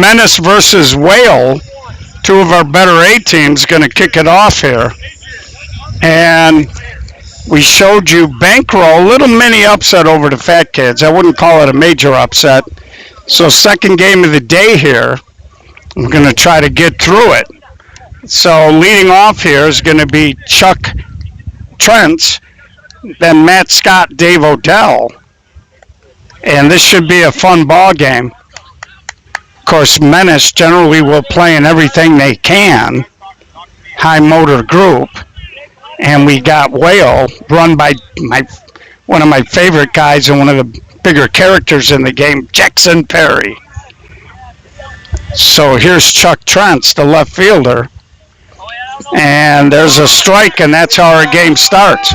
Menace versus Whale, two of our better A teams, going to kick it off here. And we showed you Bankroll, little mini upset over the Fat Kids. I wouldn't call it a major upset. So second game of the day here, I'm going to try to get through it. So leading off here is going to be Chuck Trentz, then Matt Scott, Dave Odell. And this should be a fun ball game. Of course, Menace generally will play in everything they can. High motor group. And we got Whale, run by one of my favorite guys and one of the bigger characters in the game, Jackson Perry. So here's Chuck Trentz, the left fielder. And there's a strike, and that's how our game starts.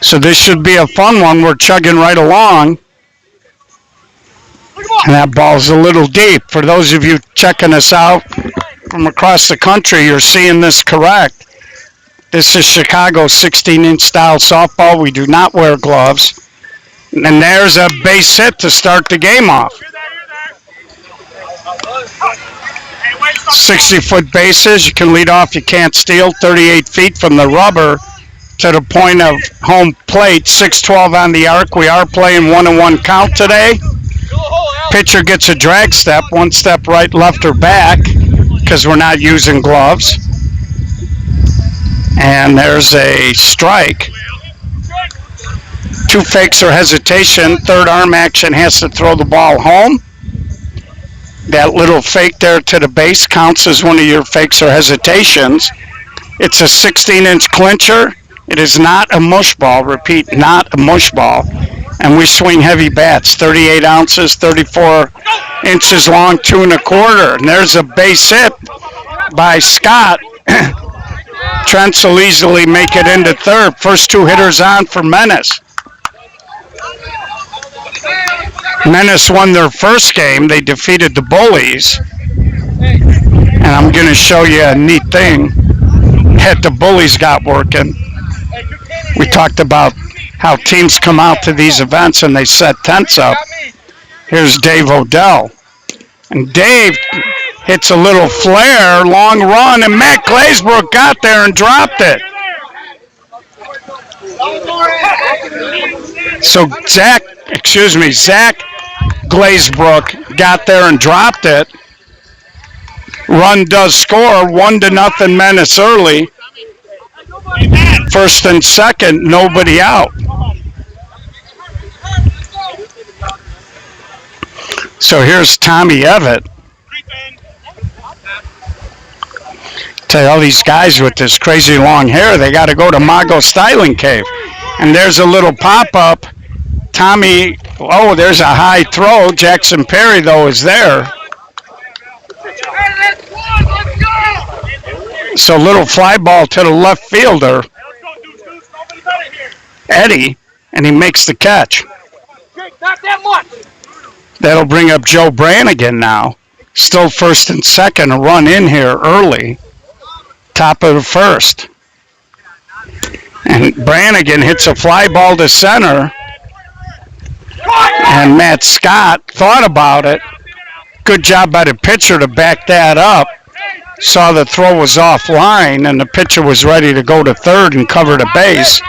So this should be a fun one. We're chugging right along. And that ball's a little deep. For those of you checking us out from across the country, you're seeing this correct. This is Chicago 16-inch style softball. We do not wear gloves. And there's a base hit to start the game off. 60-foot bases. You can lead off, you can't steal. 38 feet from the rubber to the point of home plate. 6-12 on the arc. We are playing 1-1 count today. Pitcher gets a drag step, one step right, left, or back, because we're not using gloves. And there's a strike. Two fakes or hesitation. Third arm action has to throw the ball home. That little fake there to the base counts as one of your fakes or hesitations. It's a 16-inch clincher. It is not a mush ball. Repeat, not a mush ball. And we swing heavy bats, 38 ounces, 34 inches long, 2 1/4. And there's a base hit by Scott. Trentz will easily make it into third. First two hitters on for Menace. Menace won their first game. They defeated the Bullies. And I'm going to show you a neat thing that the Bullies got working. We talked about how teams come out to these events and they set tents up. Here's Dave Odell. And Dave hits a little flare, long run, and Matt Glazebrook got there and dropped it. So Zach Glazebrook got there and dropped it. Run does score, 1-0 Menace early. First and second, nobody out. So here's Tommy Evett. Tell you, all these guys with this crazy long hair, they got to go to Mago Styling Cave. And there's a little pop-up. Tommy, oh, there's a high throw. Jackson Perry, though, is there. So little fly ball to the left fielder, Eddie, and he makes the catch. That'll bring up Joe Brannigan now. Still first and second, a run in here early. Top of the first. And Brannigan hits a fly ball to center. And Matt Scott thought about it. Good job by the pitcher to back that up. Saw the throw was offline, and the pitcher was ready to go to third and cover the base.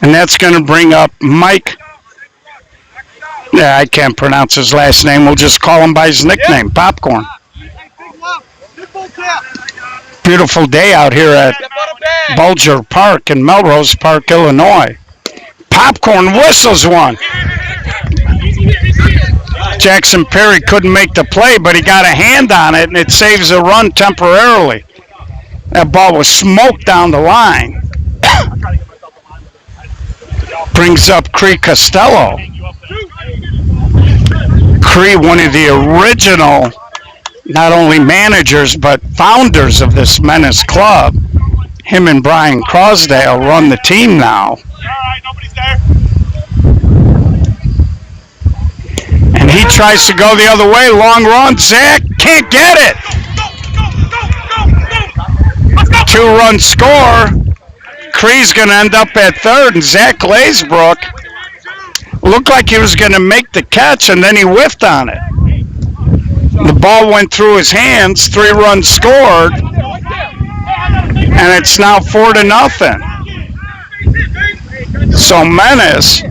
And that's going to bring up Mike. Yeah, I can't pronounce his last name. We'll just call him by his nickname, Popcorn. Beautiful day out here at Bulger Park in Melrose Park, Illinois. Popcorn whistles one. Jackson Perry couldn't make the play, but he got a hand on it, and it saves a run temporarily. That ball was smoked down the line. Brings up Cree Costello. Cree, one of the original, not only managers, but founders of this Menace club. Him and Brian Crosdale run the team now. And he tries to go the other way. Long run. Zach can't get it. 2-run score. Cree's going to end up at third. And Zach Glazebrook Looked like he was going to make the catch, and then he whiffed on it. The ball went through his hands, 3 runs scored, and it's now 4-0. So Menace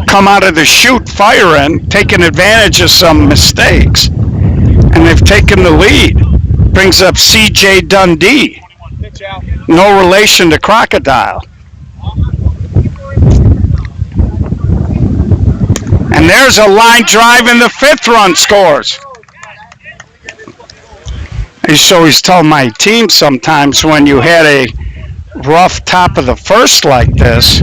come out of the chute firing, taking advantage of some mistakes, and they've taken the lead. Brings up C.J. Dundee, no relation to Crocodile. And there's a line drive, and the 5th run scores. I used to always tell my team sometimes when you had a rough top of the first like this,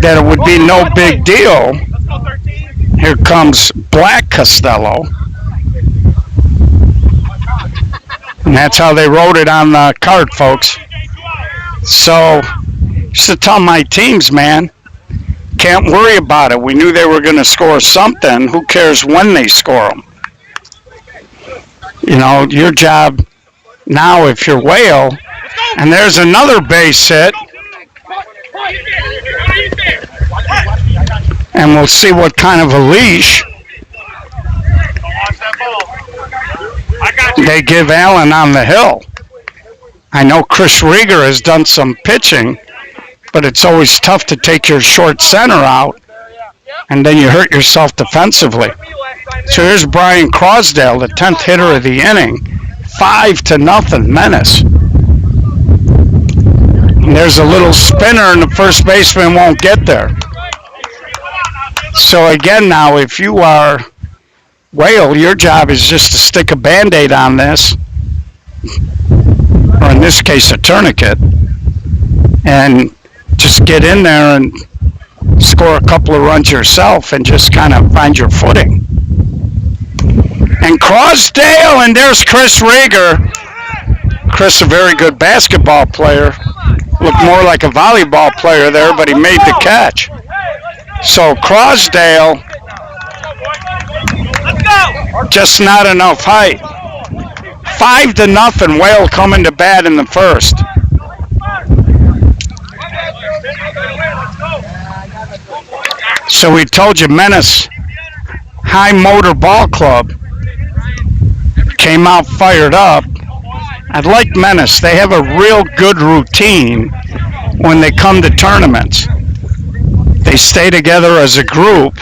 that it would be no big deal. Here comes Black Costello. And that's how they wrote it on the card, folks. So, just to tell my teams, man, can't worry about it. We knew they were going to score something. Who cares when they score them? You know, your job now, if you're Whale, and there's another base hit, and we'll see what kind of a leash they give Allen on the hill. I know Chris Rieger has done some pitching, but it's always tough to take your short center out, and then you hurt yourself defensively. So here's Brian Crosdale, the 10th hitter of the inning, 5-0 Menace. And there's a little spinner, and the first baseman won't get there. So again now, if you are Whale, your job is just to stick a Band-Aid on this, or in this case a tourniquet, and just get in there and score a couple of runs yourself and just kind of find your footing. And Crosdale, and there's Chris Rieger. Chris, a very good basketball player. Looked more like a volleyball player there, but he made the catch. So Crosdale, just not enough height. 5-0, Whale coming to bat in the first. So we told you Menace High Motor Ball Club came out fired up. I like Menace. They have a real good routine when they come to tournaments. They stay together as a group.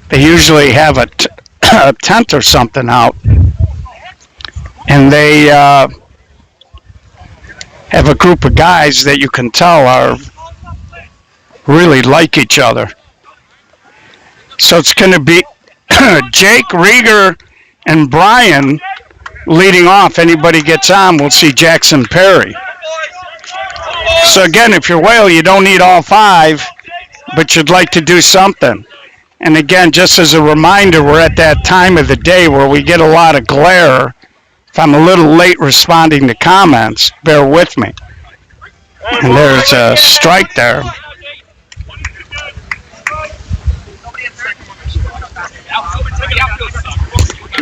They usually have a tent or something out, and they have a group of guys that you can tell are really like each other. So it's going to be Jake, Rieger, and Brian leading off. Anybody gets on, we'll see Jackson Perry. So again, if you're Whale, you don't need all 5, but you'd like to do something. And again, just as a reminder, we're at that time of the day where we get a lot of glare. If I'm a little late responding to comments, bear with me. And there's a strike there.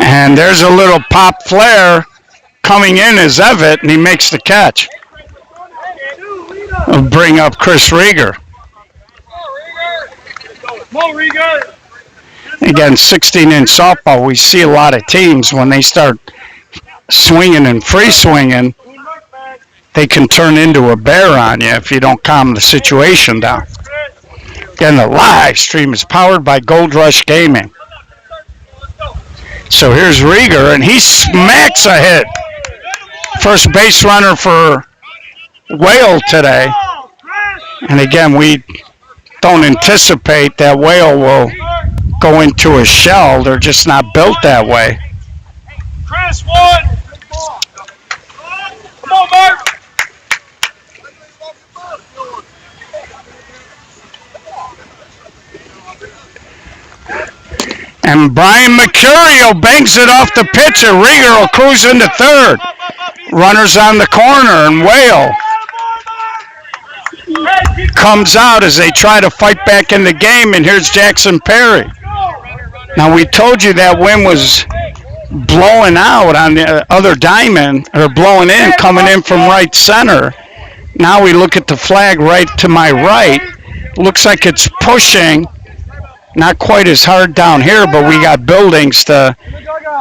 And there's a little pop flare coming in as Evett, and he makes the catch. We'll bring up Chris Rieger. Again, 16-inch softball, we see a lot of teams when they start swinging and free swinging, they can turn into a bear on you if you don't calm the situation down. Again, the live stream is powered by Gold Rush Gaming. So here's Rieger, and he smacks a hit. First base runner for Whale today. And again, we don't anticipate that Whale will go into a shell. They're just not built that way. Chris, one. Come on, Mark. And Brian Mercurio bangs it off the pitcher. Rieger will cruise into third. Runners on the corner, and Whale comes out as they try to fight back in the game, and here's Jackson Perry. Now, we told you that win was blowing out on the other diamond, or blowing in, coming in from right center. Now we look at the flag right to my right. Looks like it's pushing, not quite as hard down here, but we got buildings to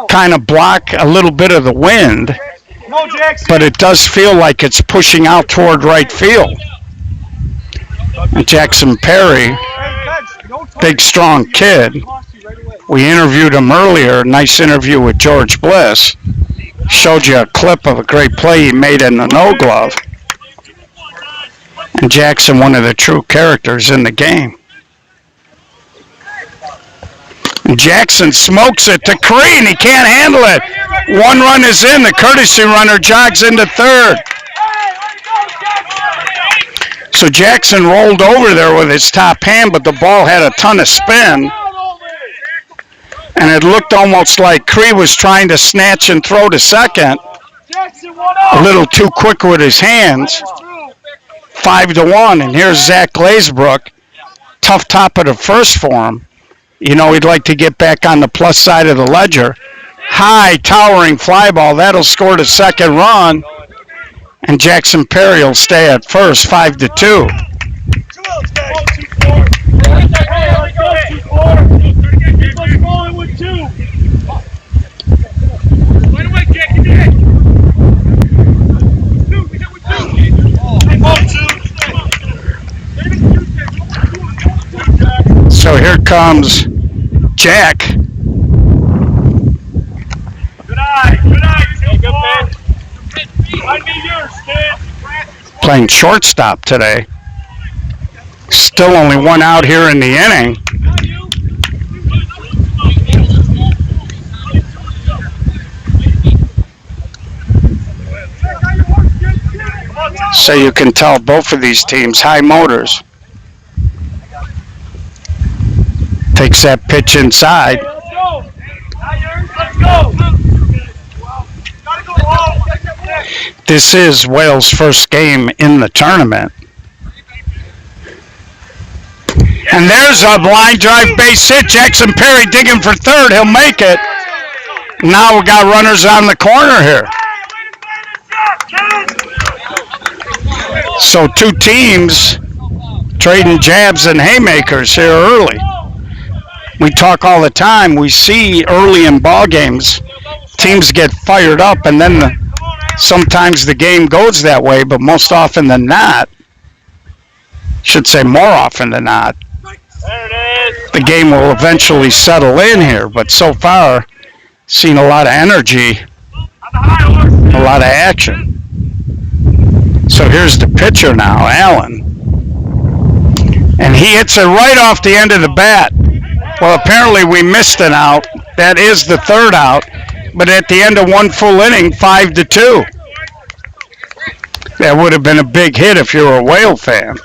kind of block a little bit of the wind. But it does feel like it's pushing out toward right field. And Jackson Perry, big strong kid. We interviewed him earlier, nice interview with George Bliss. Showed you a clip of a great play he made in the no glove. And Jackson, one of the true characters in the game. And Jackson smokes it to Cree, and he can't handle it. One run is in. The courtesy runner jogs into third. So Jackson rolled over there with his top hand, but the ball had a ton of spin. And it looked almost like Cree was trying to snatch and throw to second. A little too quick with his hands. 5-1, and here's Zach Glazebrook. Tough top of the first for him. You know, he'd like to get back on the plus side of the ledger. High, towering fly ball. That'll score the second run. And Jackson Perry will stay at first, 5-2. So here comes Jack. Good eye, good might be yours, kid. Playing shortstop today. Still only one out here in the inning. So you can tell both of these teams high motors. Takes that pitch inside. Let's go. Let's go. This is Wales' first game in the tournament. And there's a line drive base hit. Jackson Perry digging for third. He'll make it. Now we got runners on the corner here. So two teams trading jabs and haymakers here early. We talk all the time. We see early in ball games, teams get fired up, and then sometimes the game goes that way, but most often than not, should say more often than not, the game will eventually settle in here. But so far, seen a lot of energy, a lot of action. So here's the pitcher now, Allen. And he hits it right off the end of the bat. Well, apparently we missed an out. That is the third out. But at the end of one full inning, 5-2. That would have been a big hit if you were a Whale fan.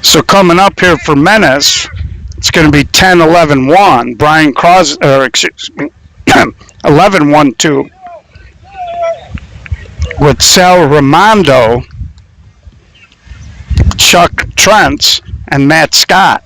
So coming up here for Menace, it's going to be 10-11-1. Brian Crosby, or excuse me, 11-1-2 with Sal Ramondo, Chuck Trentz, and Matt Scott.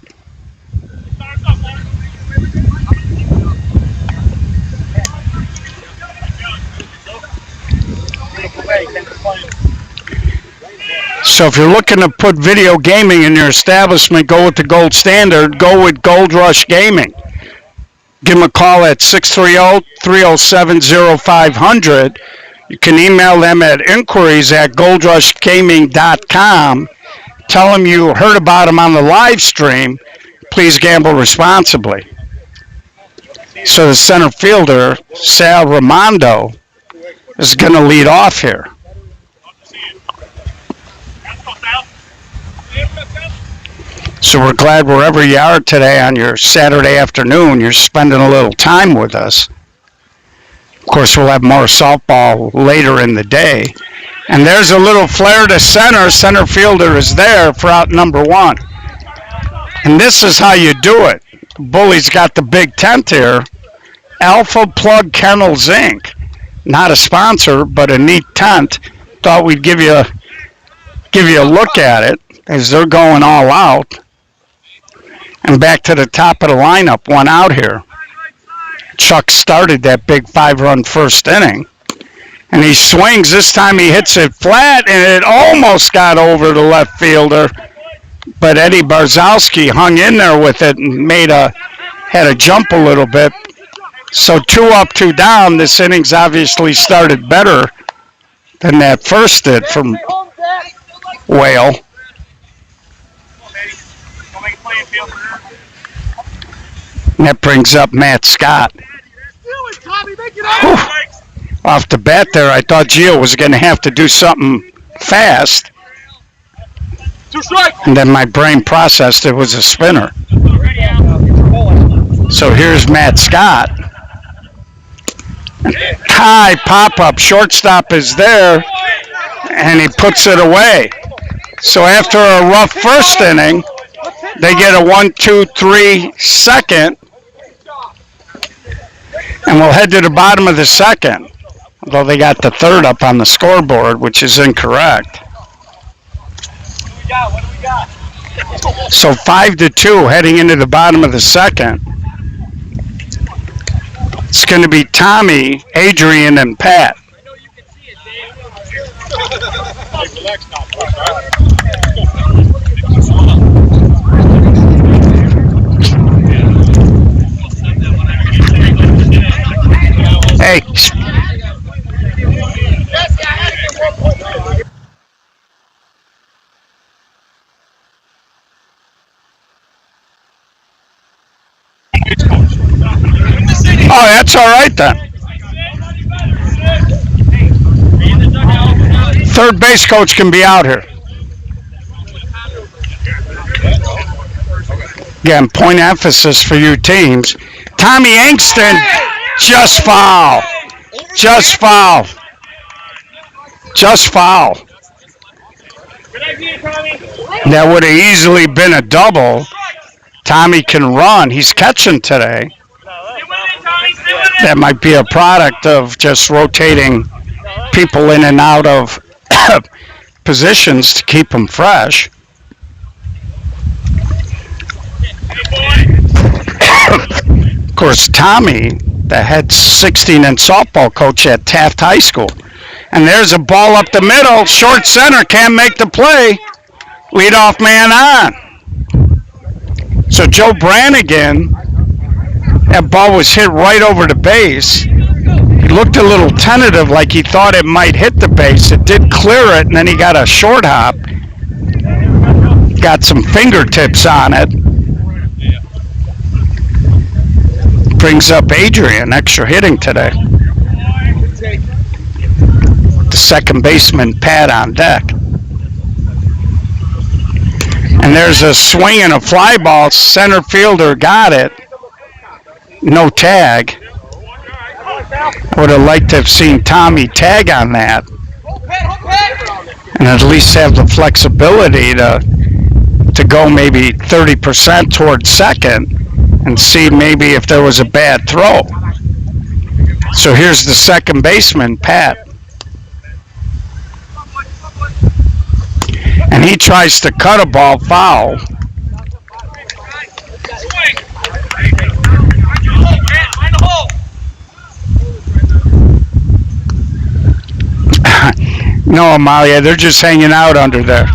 So if you're looking to put video gaming in your establishment, go with the gold standard. Go with Gold Rush Gaming. Give them a call at 630-307-0500. You can email them at inquiries@goldrushgaming.com. Tell them you heard about them on the live stream. Please gamble responsibly. So the center fielder, Sal Ramondo, is going to lead off here. So we're glad wherever you are today on your Saturday afternoon, you're spending a little time with us. Of course, we'll have more softball later in the day. And there's a little flare to center. Center fielder is there for out number one. And this is how you do it. Bully's got the big tent here. Alpha Plug Kennels Inc. Not a sponsor, but a neat tent. thought we'd give you a look at it as they're going all out. And back to the top of the lineup, one out here. Chuck started that big 5-run first inning. And he swings. This time he hits it flat, and it almost got over the left fielder. But Eddie Barzowski hung in there with it and had a jump a little bit. So 2 up, 2 down. This inning's obviously started better than that first did from Whale. And that brings up Matt Scott. Whew. Off the bat there, I thought Gio was going to have to do something fast. And then my brain processed it was a spinner. So here's Matt Scott. High pop-up, shortstop is there, and he puts it away. So after a rough first inning, they get a 1-2-3 second, and we'll head to the bottom of the second, although they got the third up on the scoreboard, which is incorrect. So 5-2 heading into the bottom of the second. It's going to be Tommy, Adrian, and Pat. Hey. Oh, that's all right then. Third base coach can be out here. Again, point emphasis for you teams. Tommy Angston, just foul. Just foul. Just foul. That would have easily been a double. Tommy can run. He's catching today. That might be a product of just rotating people in and out of positions to keep them fresh. Of course, Tommy, the head 16 and softball coach at Taft High School. And there's a ball up the middle. Short center, can't make the play. Leadoff man on. So Joe Brannigan, that ball was hit right over the base. He looked a little tentative, like he thought it might hit the base. It did clear it, and then he got a short hop. Got some fingertips on it. Brings up Adrian, extra hitting today. The second baseman, Pat, on deck. And there's a swing and a fly ball. Center fielder got it. No tag. Would have liked to have seen Tommy tag on that. And at least have the flexibility to go maybe 30% towards second and see maybe if there was a bad throw. So here's the second baseman, Pat. And he tries to cut a ball foul. No, Amalia, they're just hanging out under there.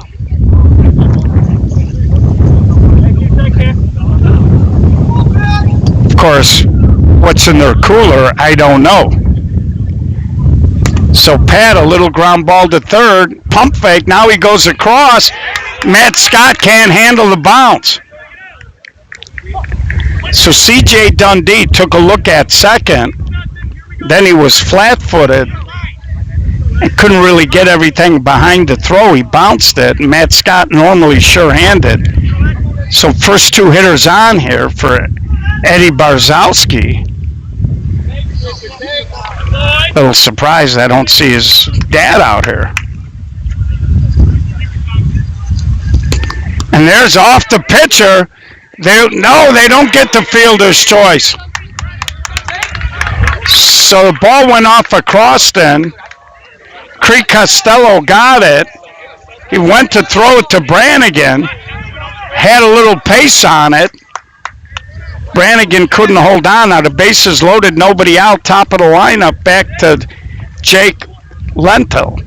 Of course, what's in their cooler, I don't know. So Pat, a little ground ball to third, pump fake, now he goes across. Matt Scott can't handle the bounce. So C.J. Dundee took a look at second, then he was flat-footed and couldn't really get everything behind the throw. He bounced it, and Matt Scott normally sure-handed. So first two hitters on here for Eddie Barzowski. Little surprised I don't see his dad out here. And there's off the pitcher. They don't get the fielder's choice. So the ball went off across then. Cree Costello got it. He went to throw it to Brannigan. Had a little pace on it. Brannigan couldn't hold on. Now the bases loaded, nobody out. Top of the lineup, back to Jake Lentil.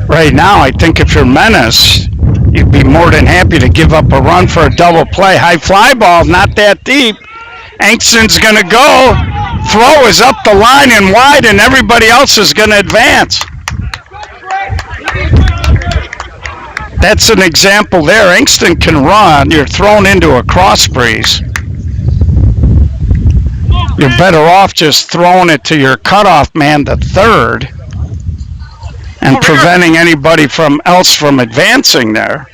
Right now, I think if you're Menace, you'd be more than happy to give up a run for a double play. High fly ball, not that deep. Angston's going to go. Throw is up the line and wide, and everybody else is going to advance. That's an example there. Angston can run. You're thrown into a cross breeze. You're better off just throwing it to your cutoff man to third and preventing anybody else from advancing there,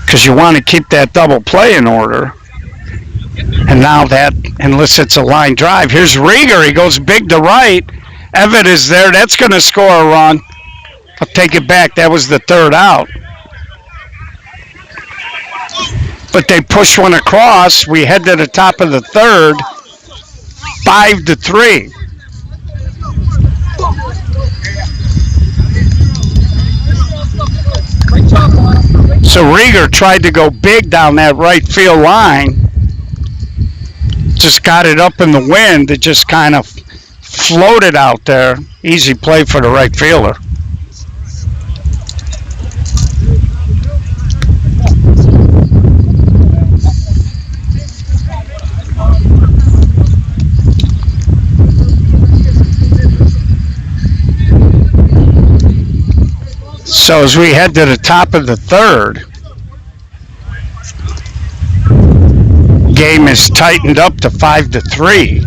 because you want to keep that double play in order. And now that, unless it's a line drive, here's Rieger. He goes big to right. Evatt is there. That's going to score a run. I'll take it back. That was the third out. But they push one across. We head to the top of the third, 5-3. So Rieger tried to go big down that right field line. Just got it up in the wind. It just kind of floated out there. Easy play for the right fielder. So as we head to the top of the third, game is tightened up to 5-3.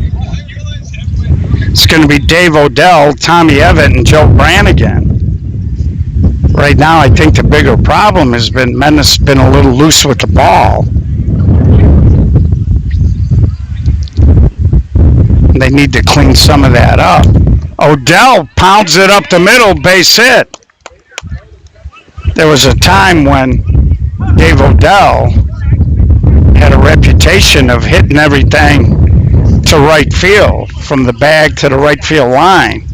It's going to be Dave Odell, Tommy Evatt, and Joe Brannigan. Right now, I think the bigger problem has been Menace been a little loose with the ball. They need to clean some of that up. Odell pounds it up the middle, base hit. There was a time when Dave Odell had a reputation of hitting everything to right field, from the bag to the right field line.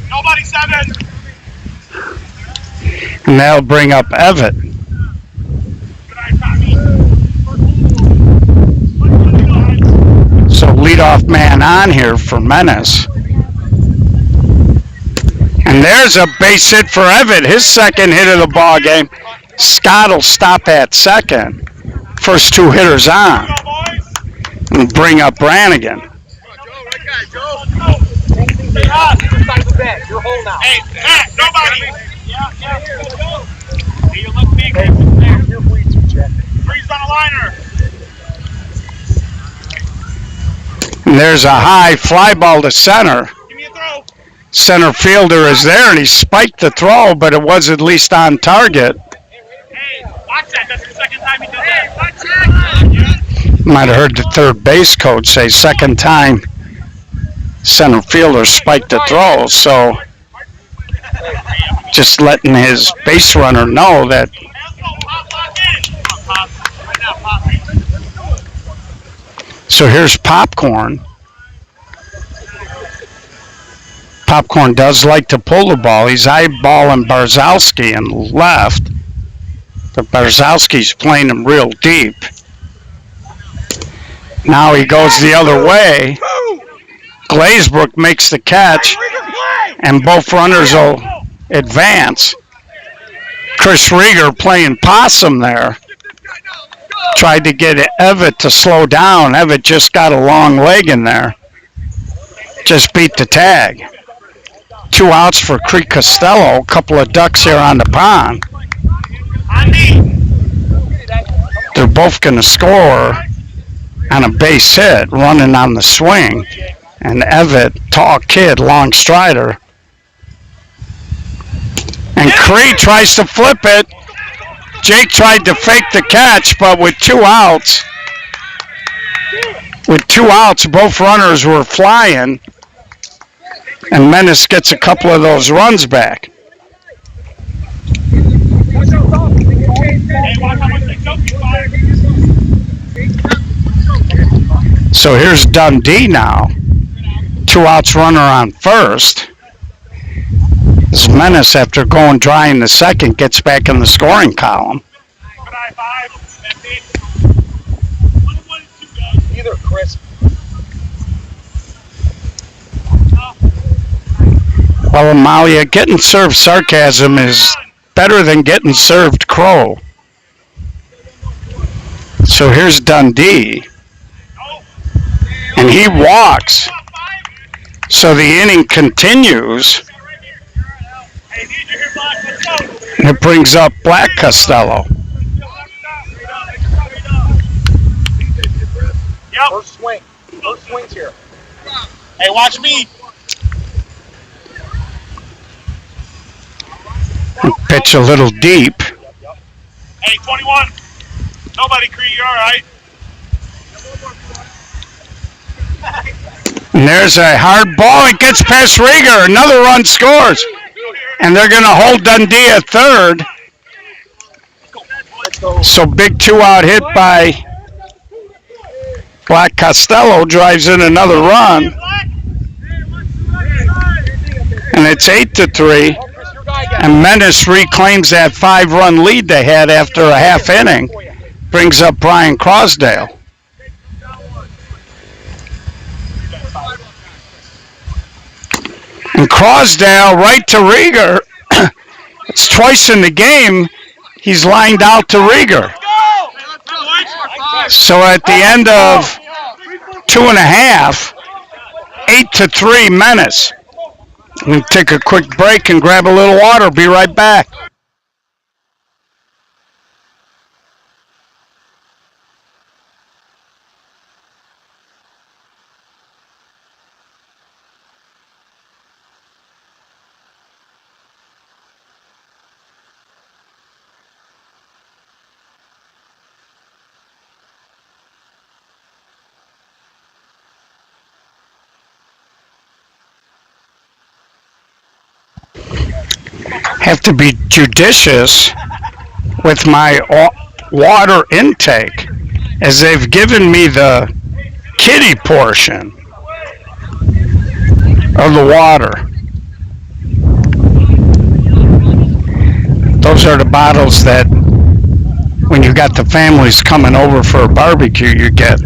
Nobody 7. And that'll bring up Evatt. So leadoff man on here for Menace. And there's a base hit for Evatt, his second hit of the ball game. Scott will stop at second. First two hitters on. And bring up Brannigan. Hey, Matt, nobody. Hey, you look big. Freeze on a liner. And there's a high fly ball to center. Give me a throw. Center fielder is there, and he spiked the throw, but it was at least on target. Hey, watch that. That's the second time he did that. Watch it. Might have heard the third base coach say second time center fielder spiked the throw, so just letting his base runner know that. So here's Popcorn. Popcorn does like to pull the ball. He's eyeballing Barzowski in left, but Barzowski's playing him real deep. Now he goes the other way. Glazebrook makes the catch, and both runners will advance. Chris Rieger playing possum there. Tried to get Evatt to slow down. Evatt just got a long leg in there. Just beat the tag. 2 outs for Cree Costello. A couple of ducks here on the pond. They're both going to score on a base hit, running on the swing. And Evatt, tall kid, long strider. And Cree tries to flip it. Jake tried to fake the catch, but with 2 outs, both runners were flying, and Menace gets a couple of those runs back. Hey, watch how much they choke you, fire. So here's Dundee now. 2 outs, runner on first. As Menace, after going dry in the second, gets back in the scoring column. Good eye, five. Either crisp. Well, Amalia, getting served sarcasm is better than getting served crow. So here's Dundee. And he walks. So the inning continues. And it brings up Black Costello. Yep. First swing. First swing's here. Hey, watch me. Pitch a little deep. Hey, 21. Nobody, Cree, you're all right. And there's a hard ball. It gets past Rieger. Another run scores. And they're going to hold Dundee at third. So big 2-out hit by Black Costello drives in another run. And it's 8-3. And Menace reclaims that 5-run lead they had after a half inning. Brings up Brian Crosdale. And Crosdale right to Rieger. It's twice in the game he's lined out to Rieger. So at the end of 2.5, 8-3 Menace. We'll take a quick break and grab a little water. Be right back. Have to be judicious with my water intake, as they've given me the kiddie portion of the water. Those are the bottles that when you got the families coming over for a barbecue you get,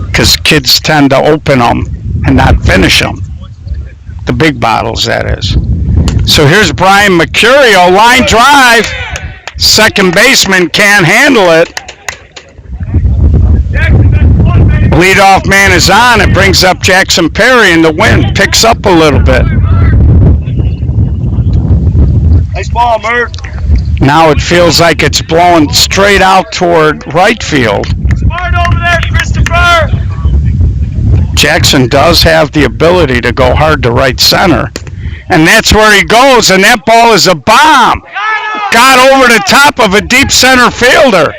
because kids tend to open them and not finish them. The big bottles, that is. So here's Brian Mercurio, line drive. Second baseman can't handle it. Leadoff man is on. It brings up Jackson Perry, and the wind picks up a little bit. Nice ball, Mert. Now it feels like it's blowing straight out toward right field. Smart over there, Christopher. Jackson does have the ability to go hard to right center. And that's where he goes, and that ball is a bomb. Got over the top of a deep center fielder.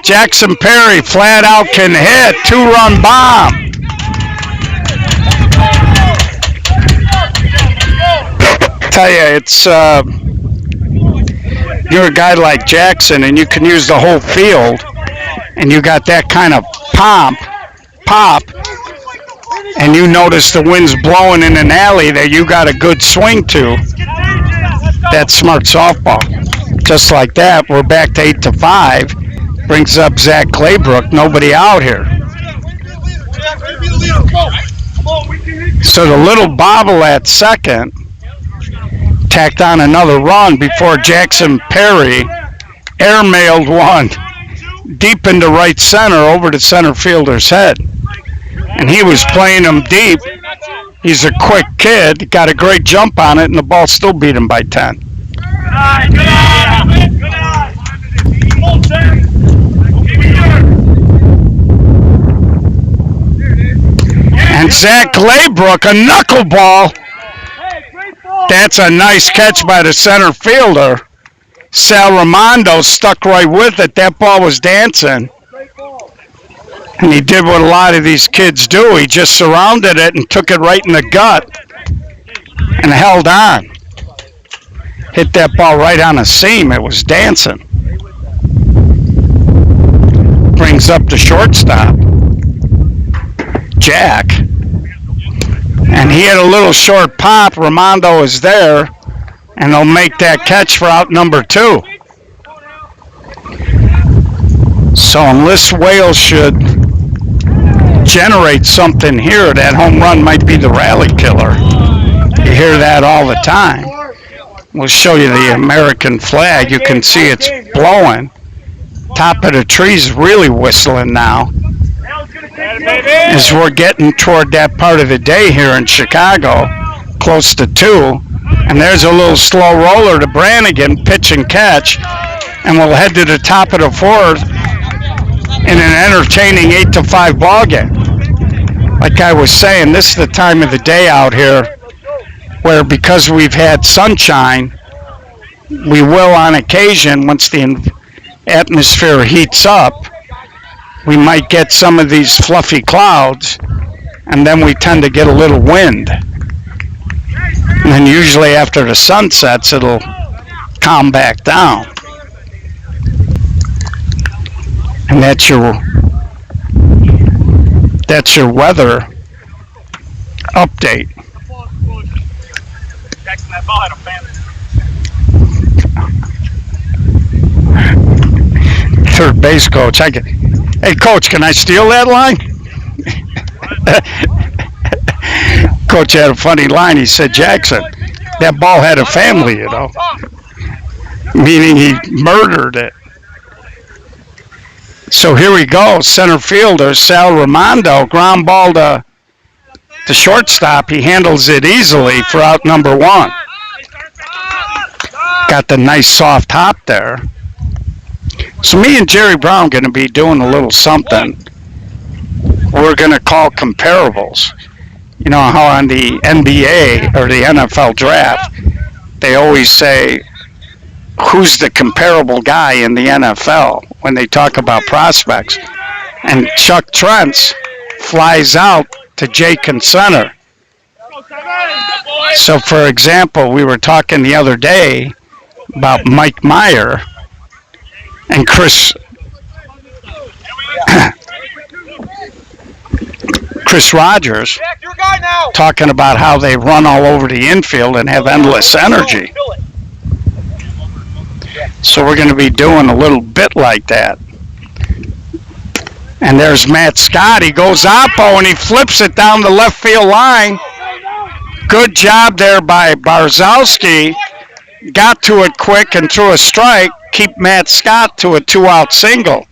Jackson Perry flat out can hit. 2-run bomb. Tell you, it's you're a guy like Jackson, and you can use the whole field, and you got that kind of pop, and you notice the wind's blowing in an alley that you got a good swing to. That's smart softball. Just like that, we're back to 8-5. Brings up Zach Claybrook. Nobody out here. So the little bobble at second tacked on another run before Jackson Perry airmailed one deep into right center over the center fielder's head. And he was playing him deep. He's a quick kid, got a great jump on it, and the ball still beat him by 10. And Zach Claybrook, a knuckleball. That's a nice catch by the center fielder. Sal Ramondo stuck right with it. That ball was dancing. And he did what a lot of these kids do. He just surrounded it and took it right in the gut and held on. hit that ball right on a seam. It was dancing. Brings up the shortstop, Jack. And he had a little short pop. Ramondo is there, and they'll make that catch for out number 2. So unless Wales should generate something here, that home run might be the rally killer. You hear that all the time. We'll show you the American flag. You can see it's blowing. Top of the tree's really whistling now. As we're getting toward that part of the day here in Chicago, close to 2. And there's a little slow roller to Brannigan, pitch and catch. And we'll head to the top of the 4th in an entertaining 8-5 ball game. Like I was saying, this is the time of the day out here where, because we've had sunshine, we will on occasion, once the atmosphere heats up, we might get some of these fluffy clouds, and then we tend to get a little wind. And then usually after the sun sets, it'll calm back down. And that's your weather update. Third base coach. Hey, coach, can I steal that line? Coach had a funny line. He said, Jackson, that ball had a family, you know. Meaning he murdered it. So here we go. Center fielder, Sal Ramondo, ground ball to the shortstop. He handles it easily for out number 1. Got the nice soft hop there. So me and Jerry Brown going to be doing a little something we're going to call comparables. You know how on the NBA or the NFL draft, they always say, who's the comparable guy in the NFL when they talk about prospects? And Chuck Trent's flies out to Jake in center. So, for example, we were talking the other day about Mike Meyer and Chris Rogers talking about how they run all over the infield and have endless energy. So we're going to be doing a little bit like that. And there's Matt Scott. He goes oppo and he flips it down the left field line. Good job there by Barzowski. Got to it quick and threw a strike. Keep Matt Scott to a 2-out single.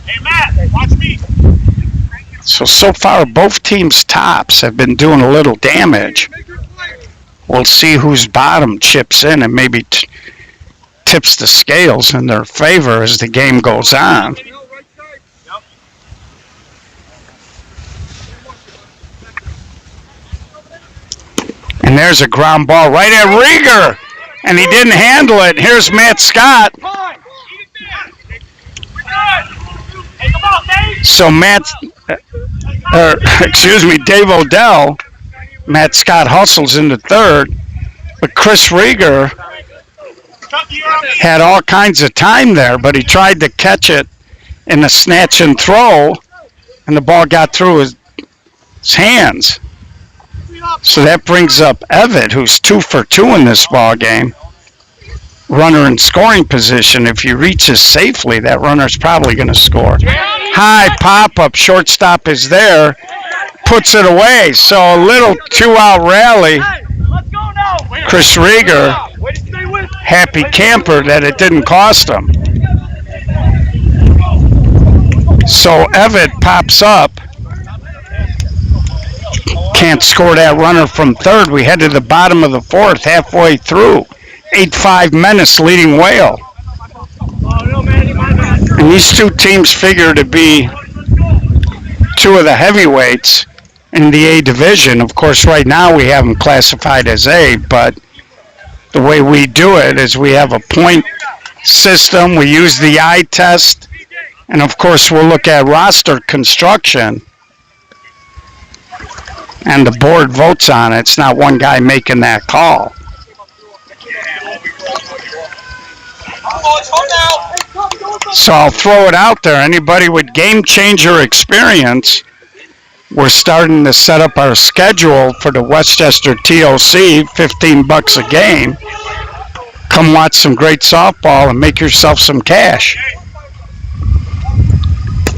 Hey, Matt, watch me. So far, both teams' tops have been doing a little damage. We'll see whose bottom chips in and maybe tips the scales in their favor as the game goes on. And there's a ground ball right at Rieger, and he didn't handle it. Here's Matt Scott. So Dave Odell, Matt Scott hustles into third, but Chris Rieger had all kinds of time there, but he tried to catch it in a snatch and throw, and the ball got through his hands. So that brings up Evitt, who's 2 for 2 in this ball game. Runner in scoring position. If he reaches safely, that runner's probably going to score. High pop-up, shortstop is there, puts it away. So a little 2-out rally. Chris Rieger, happy camper that it didn't cost him. So Evitt pops up. Can't score that runner from third. We head to the bottom of the 4th, halfway through. 8-5 Menace leading Whale. And these two teams figure to be 2 of the heavyweights in the A division. Of course, right now we have them classified as A, but the way we do it is we have a point system. We use the eye test. And, of course, we'll look at roster construction. and the board votes on it. It's not one guy making that call. So I'll throw it out there. Anybody with game changer experience, we're starting to set up our schedule for the Westchester TOC, $15 a game. Come watch some great softball and make yourself some cash.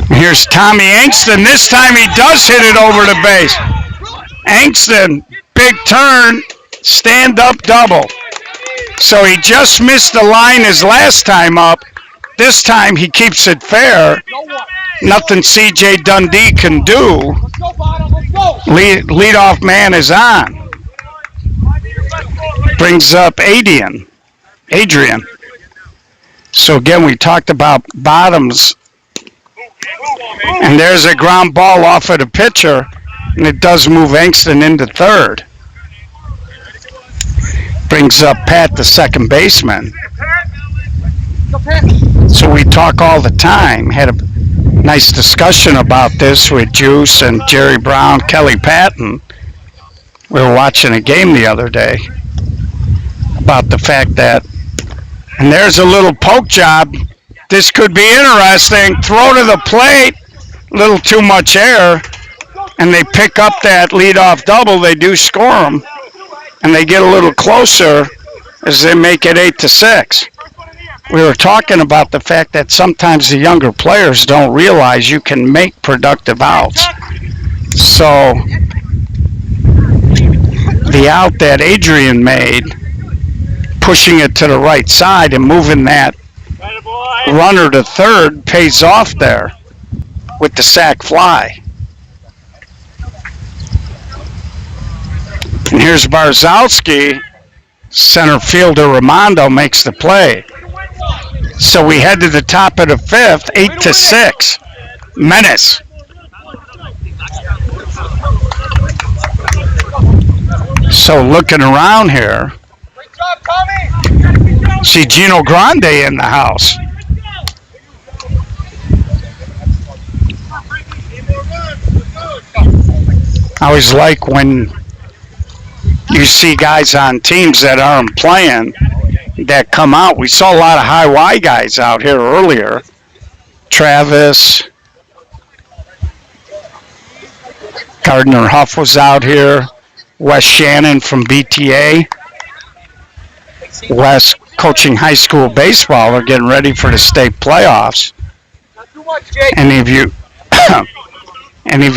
Here's Tommy Angston. This time he does hit it over the base. Angston, big turn, stand-up double. So he just missed the line his last time up. This time he keeps it fair. Nothing C.J. Dundee can do. Leadoff man is on. Brings up Adrian. So again, we talked about bottoms. And there's a ground ball off of the pitcher. And it does move Angston into third. Brings up Pat, the second baseman. So we talk all the time. Had a nice discussion about this with Juice and Jerry Brown, Kelly Patton. We were watching a game the other day about the fact that, and there's a little poke job. This could be interesting. Throw to the plate, a little too much air, and they pick up that leadoff double. They do score them, and they get a little closer as they make it 8-6. We were talking about the fact that sometimes the younger players don't realize you can make productive outs. So the out that Adrian made, pushing it to the right side and moving that runner to third, pays off there with the sac fly. And here's Barzalski. Center fielder Raimondo makes the play. So we head to the top of the fifth, 8-6. Menace. So looking around here, see Gino Grande in the house. I always like when you see guys on teams that aren't playing that come out. We saw a lot of high Y guys out here earlier. Travis, Gardner Huff was out here. Wes Shannon from BTA. Wes coaching high school baseball. They're getting ready for the state playoffs. Any of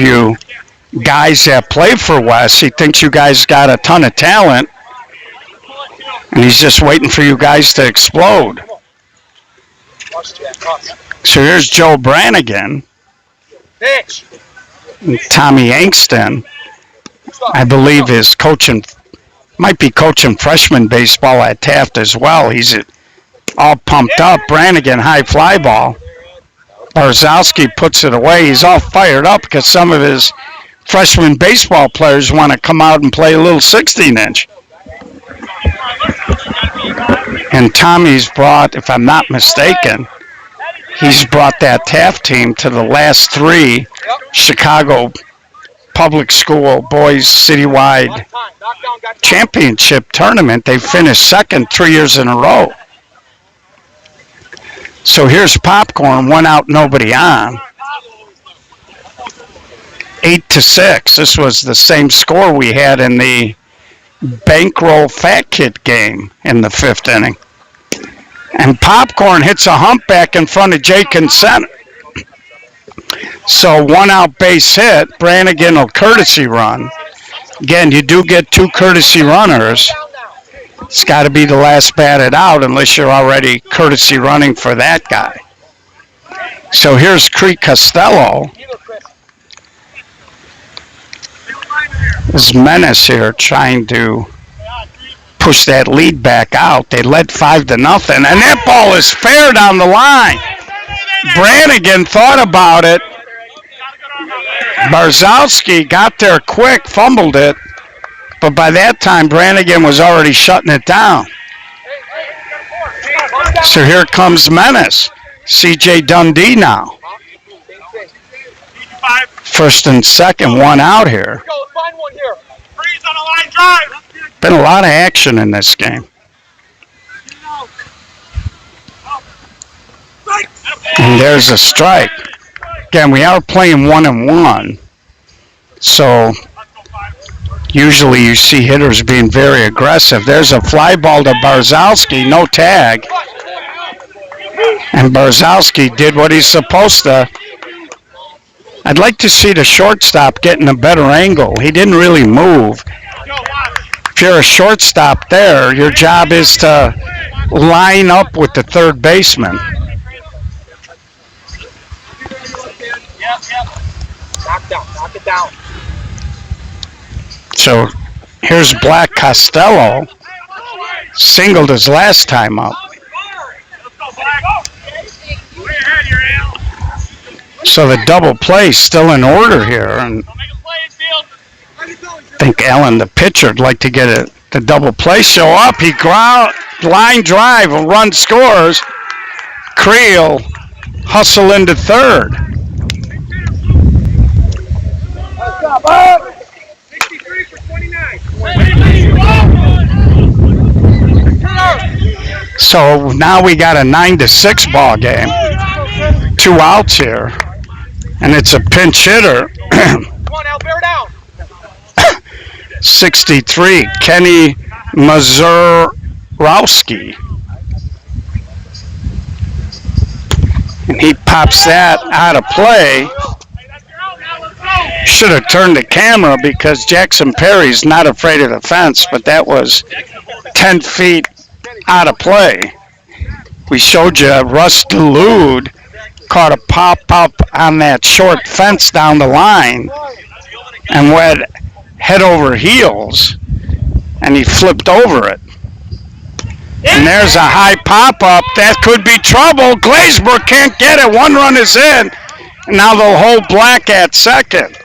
you guys that play for Wes, he thinks you guys got a ton of talent, and he's just waiting for you guys to explode. So here's Joe Brannigan, and Tommy Angston, I believe is coaching, might be coaching freshman baseball at Taft as well. He's all pumped up. Brannigan, high fly ball. Barzalski puts it away. He's all fired up because some of his freshman baseball players want to come out and play a little 16-inch. And Tommy's brought, if I'm not mistaken, he's brought that Taft team to the last three Chicago public school boys citywide championship tournament. They finished second 3 years in a row. So here's Popcorn, 1 out, nobody on. 8-6. This was the same score we had in the Bankroll Fat Kid game in the fifth inning. And Popcorn hits a humpback in front of Jake in center. So 1 out base hit. Brannigan will courtesy run. Again, you do get 2 courtesy runners. It's got to be the last batted out unless you're already courtesy running for that guy. So here's Creek Costello. This Menace here trying to push that lead back out. They led 5-0, and that ball is fair down the line. Brannigan thought about it. Barzalski got there quick, fumbled it, but by that time Brannigan was already shutting it down. So here comes Menace. C.J. Dundee now. First and second, 1 out here. on a line drive. Been a lot of action in this game. And there's a strike. Again, we are playing 1-1. So usually you see hitters being very aggressive. There's a fly ball to Barzowski, no tag. And Barzowski did what he's supposed to. I'd like to see the shortstop getting a better angle. He didn't really move. If you're a shortstop there, your job is to line up with the third baseman. Knock it down. So here's Black Costello. Singled his last time up. So the double play still in order here, and I think Allen, the pitcher, would like to get the double play show up. He line drive, a run scores. Creel hustle into third. 63 for 29. So now we got a 9-6 ball game. 2 outs here, and it's a pinch hitter. Come on, Al, bear down. 63, Kenny Mazurowski. And he pops that out of play. Should have turned the camera because Jackson Perry's not afraid of the fence, but that was 10 feet out of play. We showed you Russ Delude caught a pop-up on that short fence down the line and went head over heels, and he flipped over it. And there's a high pop-up. That could be trouble. Glazebrook can't get it. 1 run is in. And now they'll hold Black at second.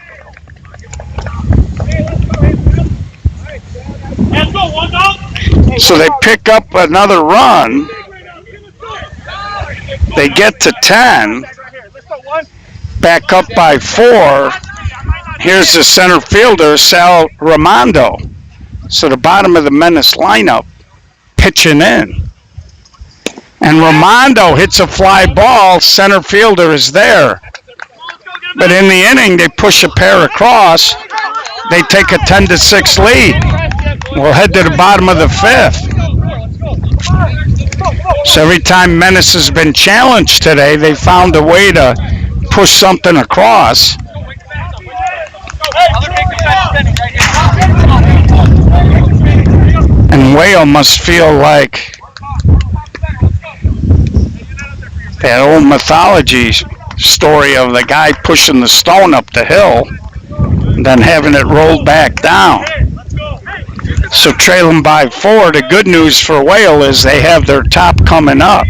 So they pick up another run. They get to 10. Back up by 4. Here's the center fielder, Sal Ramondo. So the bottom of the Menace lineup pitching in. And Ramondo hits a fly ball. Center fielder is there. But in the inning, they push a pair across. They take a 10-6 lead. We'll head to the bottom of the 5th. So every time Menace has been challenged today, they found a way to push something across. And Whale must feel like that old mythology story of the guy pushing the stone up the hill and then having it rolled back down. So trailing by 4, the good news for Whale is they have their top coming up.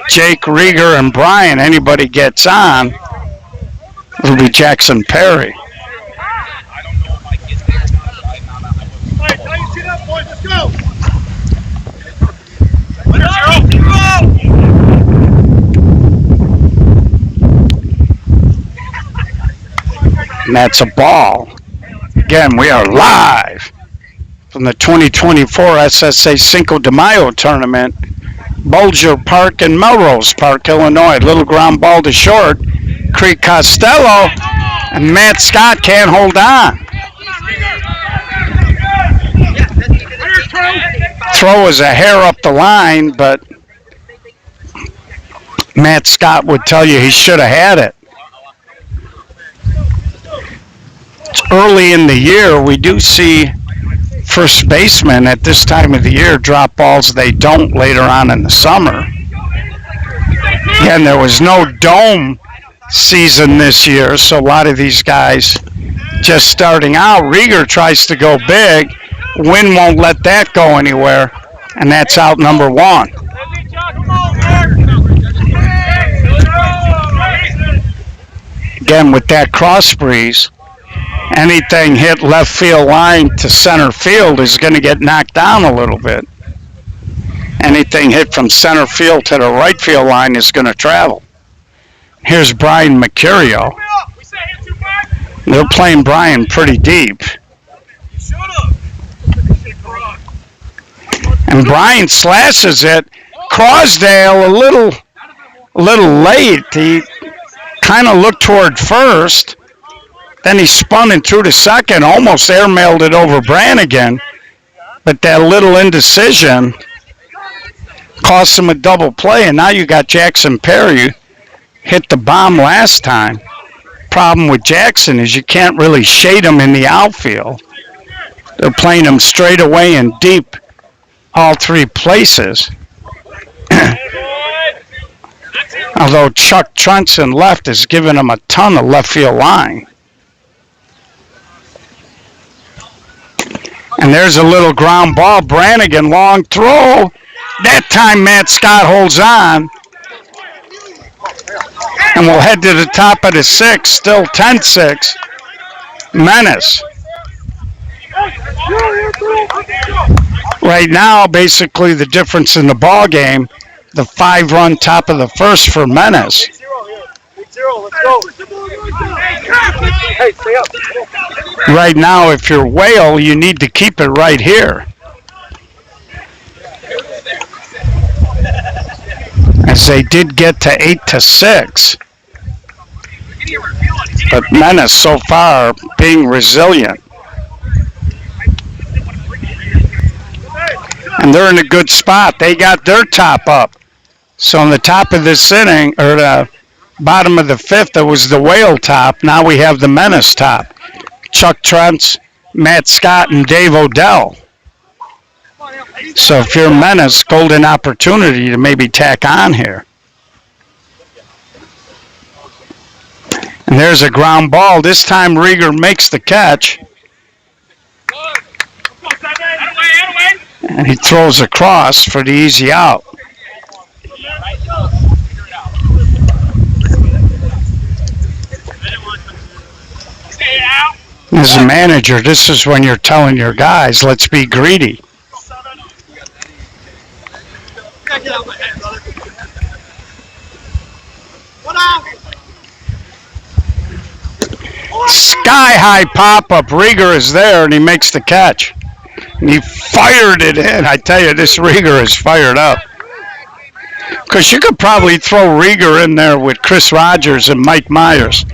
Jake, Rieger, and Brian, anybody gets on, it'll be Jackson Perry. And that's a ball. Again, we are live from the 2024 SSA Cinco de Mayo tournament. Bulger Park in Melrose Park, Illinois. Little ground ball to short. Creek Costello, and Matt Scott can't hold on. Throw is a hair up the line, but Matt Scott would tell you he should have had it. It's early in the year. We do see first basemen at this time of the year drop balls they don't later on in the summer. Again, there was no dome season this year, so a lot of these guys just starting out. Rieger tries to go big. Wind won't let that go anywhere, and that's out number 1. Again, with that cross breeze, anything hit left field line to center field is going to get knocked down a little bit. Anything hit from center field to the right field line is going to travel. Here's Brian Mercurio. They're playing Brian pretty deep. And Brian slashes it. Crosdale a little late. He kind of looked toward first. Then he spun and threw to second, almost airmailed it over Brannigan. But that little indecision cost him a double play, and now you got Jackson Perry hit the bomb last time. Problem with Jackson is you can't really shade him in the outfield. They're playing him straight away and deep all three places. Although Chuck Trunson left has given him a ton of left field line. And there's a little ground ball. Brannigan, long throw. That time Matt Scott holds on. And we'll head to the top of the sixth. Still 10-6. Menace. Right now, basically the difference in the ball game, the 5-run top of the first for Menace. Right now, if you're Whale, you need to keep it right here. As they did get to 8-6. But Menace so far being resilient. And they're in a good spot. They got their top up. So on the top of this inning, or the bottom of the fifth, it was the Whale top. Now we have the Menace top. Chuck Trentz, Matt Scott, and Dave Odell. So if you're Menace, golden opportunity to maybe tack on here. And there's a ground ball. This time Rieger makes the catch. And he throws across for the easy out. As a manager, this is when you're telling your guys, let's be greedy. Sky-high pop-up. Rieger is there, and he makes the catch. And he fired it in. I tell you, this Rieger is fired up. Because you could probably throw Rieger in there with Chris Rogers and Mike Myers.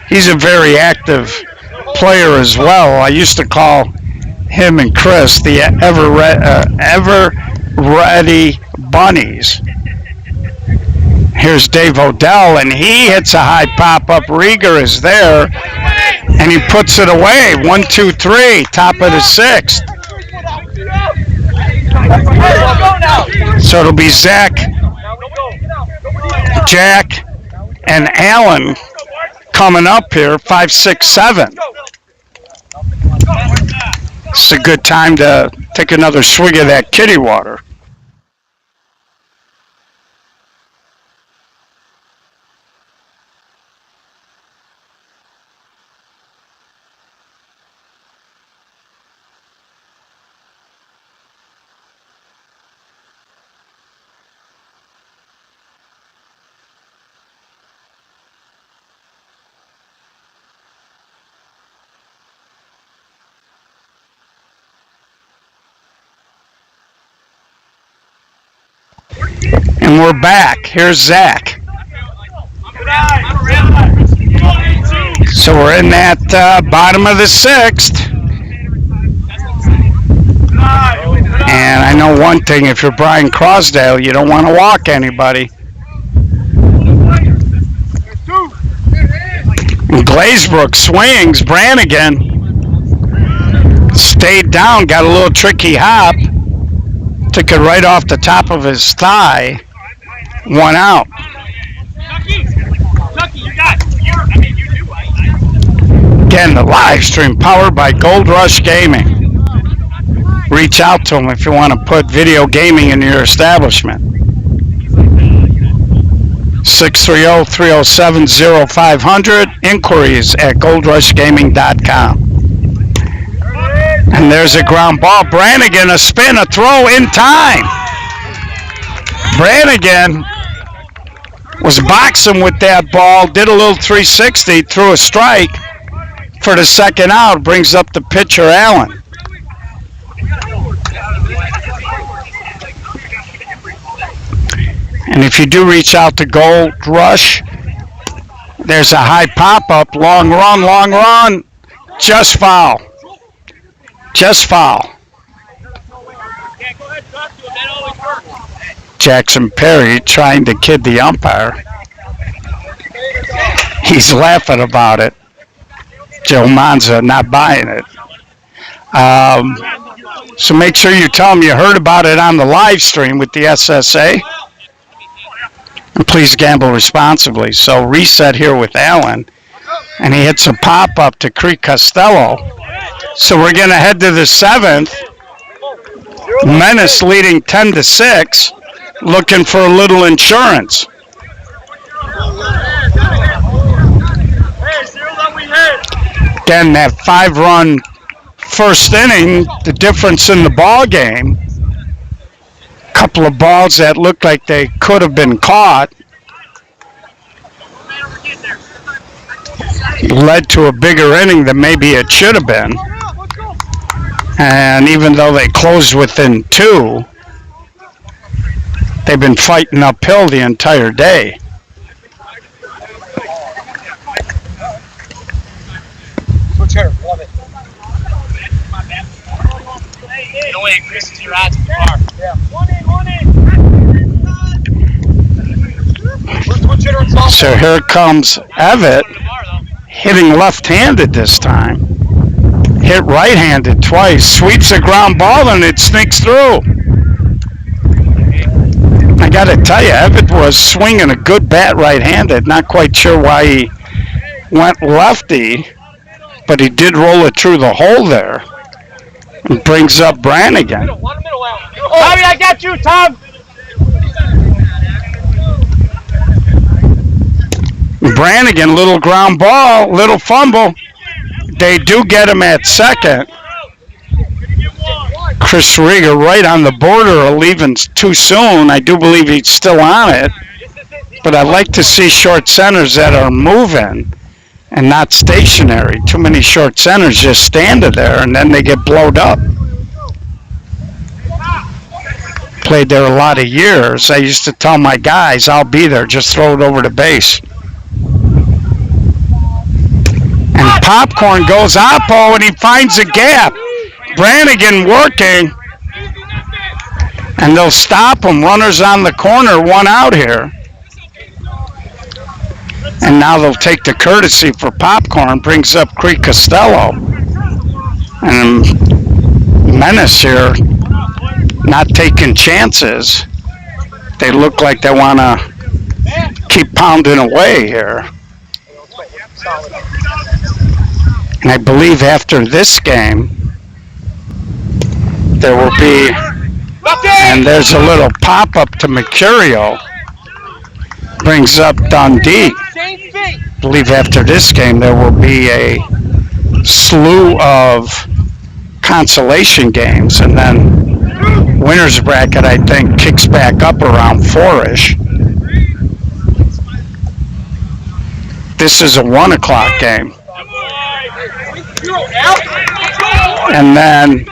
He's a very active player as well. I used to call him and Chris the ever-ready bunnies. Here's Dave Odell, and he hits a high pop-up. Rieger is there, and he puts it away. 1-2-3, top of the sixth. So it'll be Zach, Jack, and Allen coming up here, 5, 6, 7. It's a good time to take another swig of that kitty water. And we're back. Here's Zach. So we're in that bottom of the sixth. And I know one thing, if you're Brian Crosdale, you don't want to walk anybody. And Glazebrook swings. Brannigan stayed down, got a little tricky hop. Took it right off the top of his thigh. 1 out. Again, the live stream powered by Gold Rush Gaming. Reach out to them if you want to put video gaming in your establishment. 630-307-0500. Inquiries at goldrushgaming.com. And there's a ground ball. Brannigan, a spin, a throw in time. Brannigan was boxing with that ball, did a little 360, threw a strike for the second out, brings up the pitcher, Allen. And if you do reach out to Gold Rush, there's a high pop-up, long run, just foul. Just foul. Jackson Perry trying to kid the umpire. He's laughing about it. Joe Manza not buying it. So make sure you tell him you heard about it on the live stream with the SSA. And please gamble responsibly. So reset here with Allen. And he hits a pop-up to Creek Costello. So we're going to head to the 7th. Menace leading 10-6. Looking for a little insurance. Again, that 5-run first inning, the difference in the ball game. Couple of balls that looked like they could have been caught led to a bigger inning than maybe it should have been. And even though they closed within 2, they've been fighting uphill the entire day. No way, Chris, is your odds in the bar. Yeah. So here comes Evitt, hitting left-handed this time. Hit right-handed twice, sweeps the ground ball, and it sneaks through. I got to tell you, Evitt was swinging a good bat right-handed. Not quite sure why he went lefty, but he did roll it through the hole there. And brings up Brannigan. Tommy, I got you, Tom. Brannigan, little ground ball, little fumble. They do get him at second. Chris Riga right on the border of leaving too soon. I do believe he's still on it. But I'd like to see short centers that are moving and not stationary. Too many short centers just standing there and then they get blowed up. Played there a lot of years. I used to tell my guys, I'll be there, just throw it over the base. And Popcorn goes oppo and he finds a gap. Brannigan working. And they'll stop him. Runners on the corner, 1 out here. And now they'll take the courtesy for Popcorn, brings up Creek Costello. And Menace here, not taking chances. They look like they want to keep pounding away here. And I believe after this game, there will be, and there's a little pop-up to Mercurio. Brings up Dundee. I believe after this game there will be a slew of consolation games, and then winner's bracket I think kicks back up around 4-ish. This is a 1 o'clock game. And then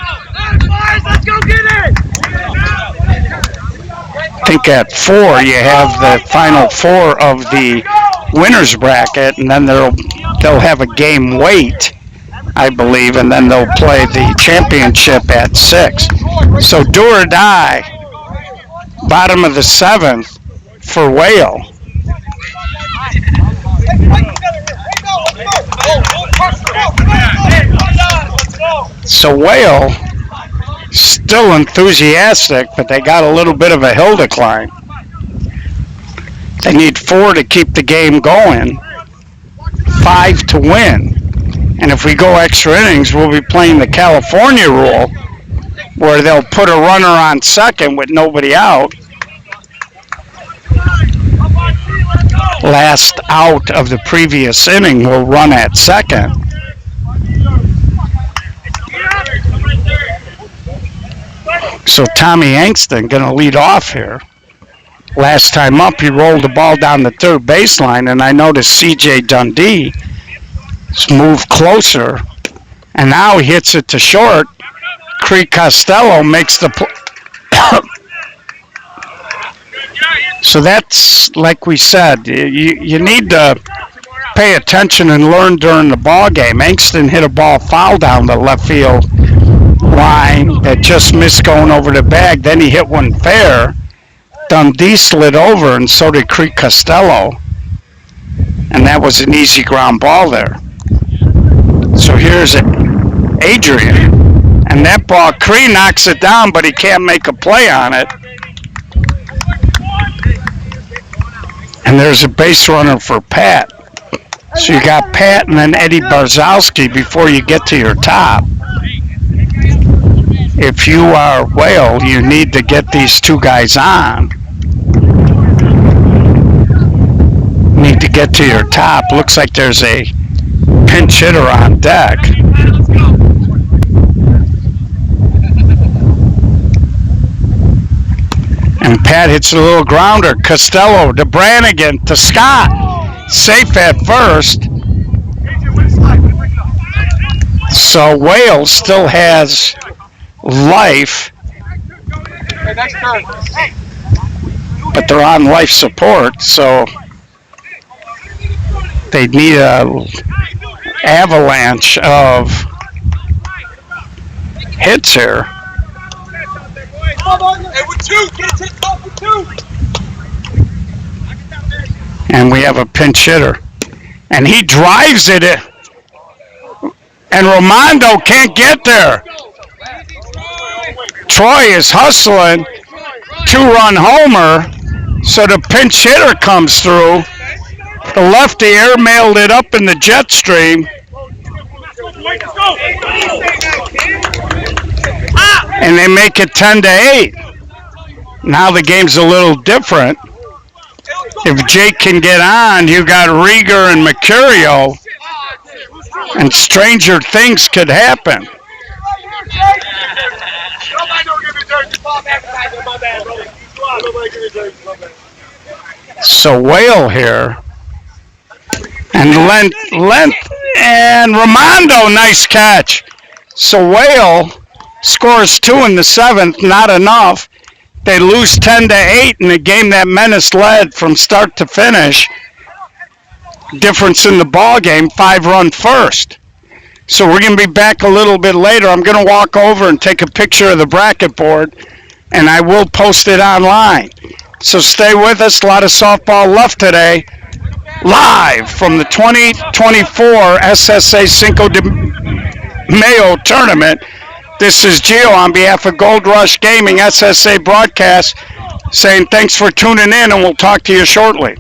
I think at 4 you have the final 4 of the winner's bracket, and then they'll have a game wait, I believe, and then they'll play the championship at 6. So do or die, bottom of the 7th for Whale. So Whale still enthusiastic, but they got a little bit of a hill to climb. They need 4 to keep the game going, 5 to win. And if we go extra innings, we'll be playing the California rule, where they'll put a runner on second with nobody out. Last out of the previous inning will run at second. So Tommy Angston going to lead off here. Last time up, he rolled the ball down the third baseline, and I noticed C.J. Dundee moved closer, and now he hits it to short. Creek Costello makes the play. So that's, like we said, you need to pay attention and learn during the ball game. Angston hit a ball foul down the left field line that just missed going over the bag. Then he hit one fair. Dundee slid over, and so did Creek Costello. And that was an easy ground ball there. So here's Adrian. And that ball, Cree knocks it down, but he can't make a play on it. And there's a base runner for Pat. So you got Pat and then Eddie Barzowski before you get to your top. If you are Whale, you need to get these two guys on. Need to get to your top. Looks like there's a pinch hitter on deck. And Pat hits a little grounder. Costello to Brannigan to Scott. Safe at first. So Wales still has life, but they're on life support, so they need a avalanche of hits here. And we have a pinch hitter. And he drives it, and Romando can't get there. Troy is hustling, two-run homer, so the pinch hitter comes through. The lefty airmailed it up in the jet stream. And they make it 10-8. Now the game's a little different. If Jake can get on, you got Rieger and Mercurio, and stranger things could happen. So Whale here, and length, and Romando, nice catch. So Whale scores 2 in the 7th, not enough. They lose 10-8 in a game that Menace led from start to finish. Difference in the ball game, 5-run first. So we're going to be back a little bit later. I'm going to walk over and take a picture of the bracket board, and I will post it online. So stay with us. A lot of softball left today. Live from the 2024 SSA Cinco de Mayo tournament. This is Gio on behalf of Gold Rush Gaming SSA Broadcast saying thanks for tuning in, and we'll talk to you shortly.